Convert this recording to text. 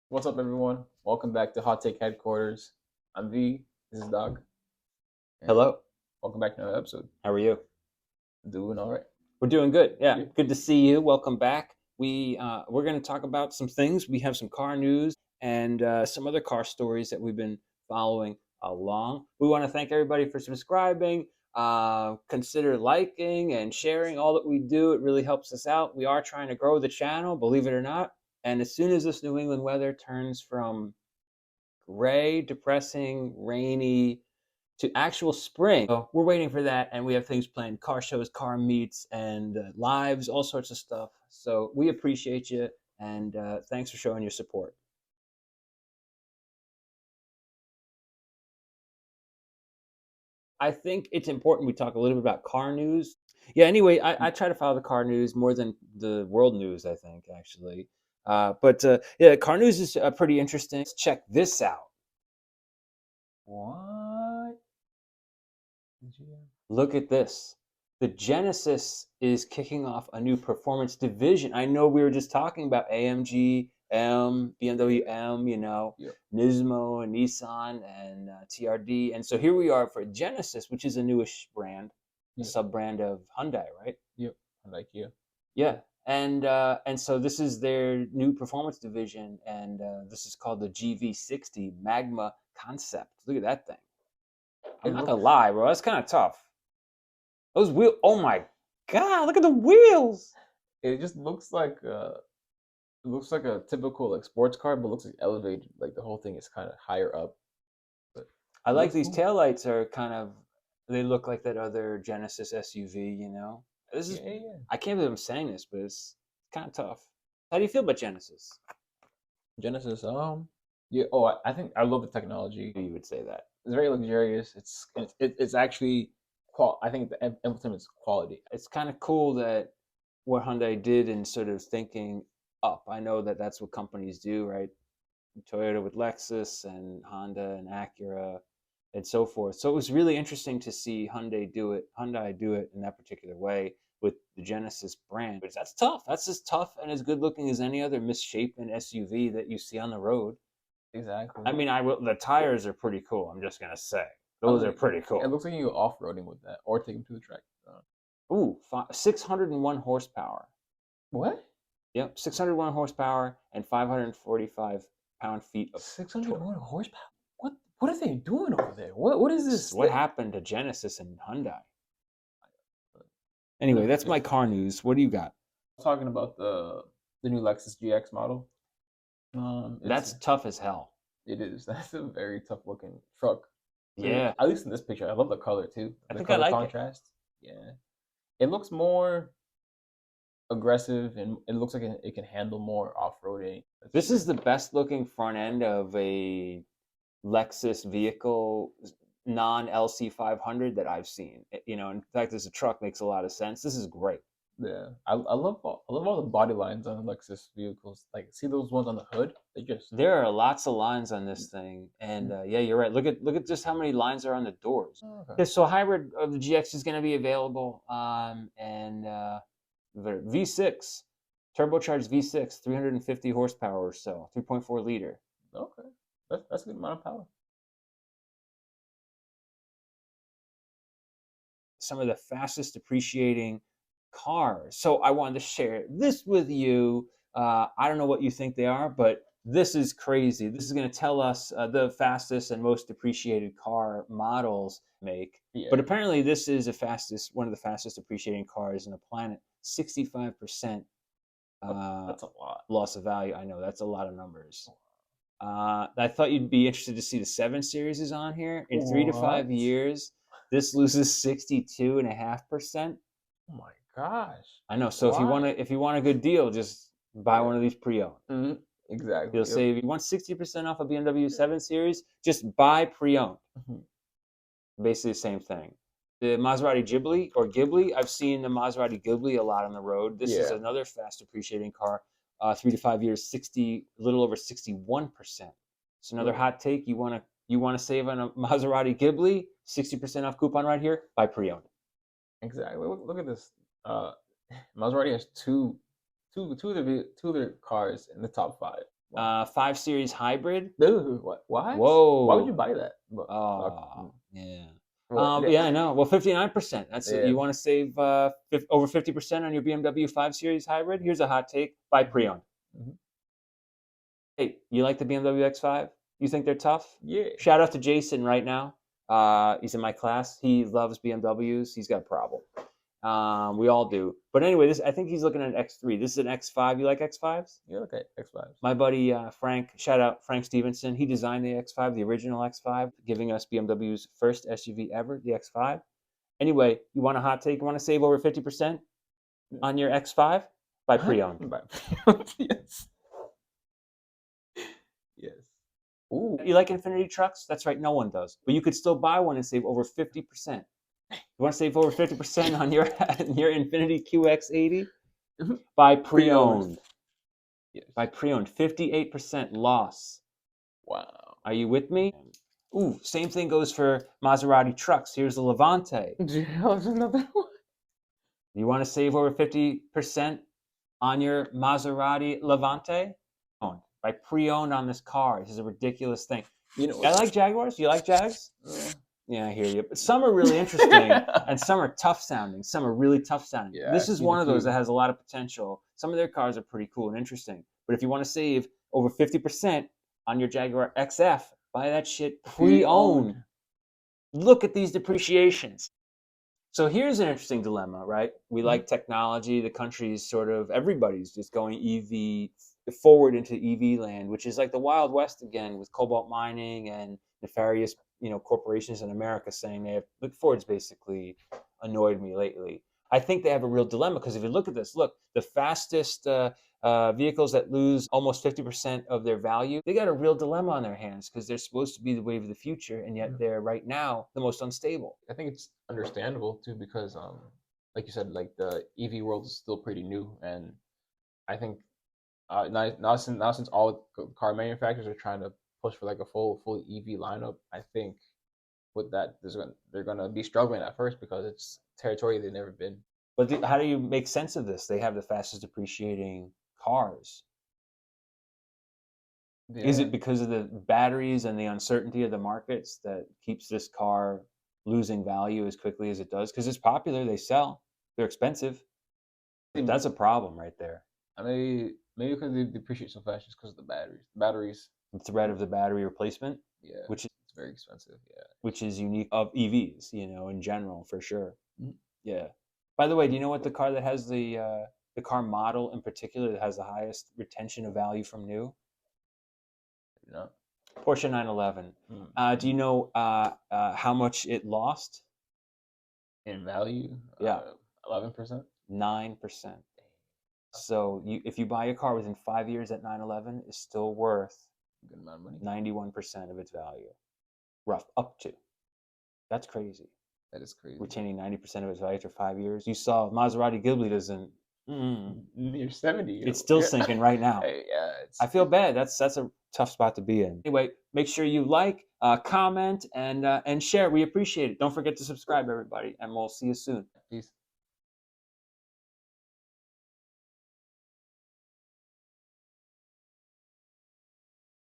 What's up, everyone? Welcome back to Hot Take Headquarters. I'm V. This is Doug. And Hello. welcome back to another episode. How are you? Doing all right. We're doing good. Yeah, Yeah. good to see you. Welcome back. We're going to talk about some things. We have some car news and some other car stories that we've been following along. We want to thank everybody for subscribing. Consider liking and sharing all that we do. It really helps us out. We are trying to grow the channel, believe it or not. And as soon as this New England weather turns from gray, depressing, rainy to actual spring. So we're waiting for that, and we have things planned: car shows, car meets, and lives, all sorts of stuff. So we appreciate you, and thanks for showing your support. I think it's important we talk a little bit about car news. Yeah, anyway, I try to follow the car news more than the world news, I think, actually. But yeah, car news is pretty interesting. Let's check this out. What? Look at this. The Genesis is kicking off a new performance division. I know we were just talking about AMG, BMW M, Yep. Nismo and Nissan and TRD. And so here we are for Genesis, which is a newish brand, a Yep. sub brand of Hyundai, right? Yep. I like you. Yeah. And so this is their new performance division, and this is called the GV60 Magma Concept. Look at that thing. I'm It not gonna looks. lie, bro. That's kind of tough. Those wheels. Oh my god! Look at the wheels. It just looks like. It looks like a typical like sports car, but looks like elevated. Like the whole thing is kind of higher up. But I it like looks these cool. taillights. Are kind of. They look like that other Genesis SUV. This is. Yeah. Yeah. I can't believe I'm saying this, but it's kind of tough. How do you feel about Genesis? Genesis. Yeah. Oh, I think I love the technology. You would say that. It's very luxurious. It's actually I think the emblem is quality. It's kind of cool that what Hyundai did in sort of thinking up. I know that that's what companies do, right? Toyota with Lexus and Honda and Acura and so forth. So it was really interesting to see Hyundai do it in that particular way with the Genesis brand. But that's tough. That's as tough and as good looking as any other misshapen SUV that you see on the road. Exactly. I mean, the tires are pretty cool. I'm just gonna say I those are like pretty it cool. looks like you go off roading with that, or take them to the track. 601 horsepower. What? Yep, 601 horsepower and 545 pound-feet of 601 torque. horsepower. What are they doing over there? What is This is this what thing? happened to Genesis and Hyundai. Anyway, that's my car news. What do you got? Talking about the new Lexus GX model. That's tough as hell. It is. That's a very tough looking truck. Yeah, At least in this picture, I love the color too. I The think I color like it. contrast. Yeah, it looks more aggressive, and it looks like it can handle more off roading. This is the best looking front end of a Lexus vehicle, non LC 500 that I've seen. In fact, as a truck makes a lot of sense. This is great. Yeah, I love all the body lines on Lexus vehicles. Like, see those ones on the hood? They just There are lots of lines on this thing, and yeah, you're right. Look at just how many lines are on the doors. oh, okay. Yeah, so hybrid of the GX is going to be available, and the V6, turbocharged V6, 350 horsepower or so, 3.4 liter. Okay, that's a good amount of power. Some of the fastest depreciating cars. So I wanted to share this with you. I don't know what you think they are, but this is crazy. This is going to tell us the fastest and most depreciated car models make. Yeah, But apparently, this is one of the fastest depreciating cars on the planet. 65% that's a lot. loss of value. I know that's a lot of numbers. I thought you'd be interested to see the 7 Series is on here. In 3 to 5 What? years, this loses 62.5%. Oh my gosh! I know. So Why? if you want a good deal, just buy Yeah. one of these pre-owned. Exactly. You'll Yep. save. You want 60% off a BMW 7 Series? Just buy pre-owned. Mhm. Basically the same thing. The Maserati Ghibli, I've seen the Maserati Ghibli a lot on the road. This is Yeah. another fast appreciating car. 3 to 5 years, a little over 61%. It's another Yeah. hot take. You want to save on a Maserati Ghibli? 60% off coupon right here. Buy pre-owned. Exactly. Look at this. Uh, Maserati has two of their cars in the top five. Wow. 5 Series hybrid. Dude, what? Why would you Whoa. buy that? Oh, yeah. Yeah, Yeah, I know. Well, 59%. That's yeah. you want to save over 50% on your BMW 5 Series hybrid? Here's a hot take: buy pre-owned. Mhm. Hey, you like the BMW X5? You think they're tough? Yeah. Shout out to Jason right now. He's in my class. He loves BMWs. He's got a problem. We all do. But anyway, this I think he's looking at an X3. This is an X5. You like X5s? Yeah, okay. X5s. My buddy Frank, shout out Frank Stevenson. He designed the X5, the original X5, giving us BMW's first SUV ever, the X5. Anyway, you want a hot take? You want to save over 50% Yeah. on your X5? Buy pre-owned. Yes. Yes. Ooh. You like Infinity trucks? That's right, no one does. But you could still buy one and save over 50%. You want to save over 50% on your your Infinity QX80? Buy Pre-owned. pre-owned. Yes. Buy pre-owned. 58% loss. Wow. Are you with me? Ooh, same thing goes for Maserati trucks. Here's the Levante. There's another one. You want to save over 50% on your Maserati Levante? Buy pre-owned on this car. This is a ridiculous thing. You know I what? like Jaguars. You like Jags? Yeah. Yeah, I hear you. But some are really interesting and some are tough sounding. Some are really tough sounding. Yeah, This I've is seen a one of those that few. has a lot of potential. Some of their cars are pretty cool and interesting. But if you want to save over 50% on your Jaguar XF, buy that shit pre-owned. Look at these depreciations. So here's an interesting dilemma, right? We Mhm. like technology. The country's sort of everybody's just going EV forward into EV land, which is like the Wild West again with cobalt mining and nefarious, corporations in America saying they have. Look, Ford's basically annoyed me lately. I think they have a real dilemma because if you look at this, look, the fastest vehicles that lose almost 50% of their value, they got a real dilemma on their hands because they're supposed to be the wave of the future, and yet Mhm. they're right now the most unstable. I think it's understandable too because, like you said, like the EV world is still pretty new, and I think now since all car manufacturers are trying to push for like a full EV lineup, I think with that they're gonna be struggling at first because it's territory they've never been. But how do you make sense of this? They have the fastest depreciating cars. Is Yeah, it because of the batteries and the uncertainty of the markets that keeps this car losing value as quickly as it does? Because it's popular, they sell, they're expensive. That's a problem right there. maybe because they depreciate so fast just because of the batteries. Batteries, The threat of the battery replacement, yeah, which it's very expensive. Yeah. which is unique of EVs, in general for sure. Mhm. Yeah. By the way, do you know what the car that has the car model in particular that has the highest retention of value from new? You know, Porsche 911. mm. Do you know how much it lost? In value, Yeah, 11%. 9%. So if you buy a car within 5 years at 911, it's still worth Good amount of money. 91% of its value. Rough up to. That's crazy. That is crazy. Retaining 90% of its value for 5 years. You saw Maserati Ghibli doesn't. You're 70. It's still Yeah. sinking right now. Hey, yeah, I feel bad. That's a tough spot to be in. Anyway, make sure you like, comment, and share. We appreciate it. Don't forget to subscribe, everybody, and we'll see you soon. peace.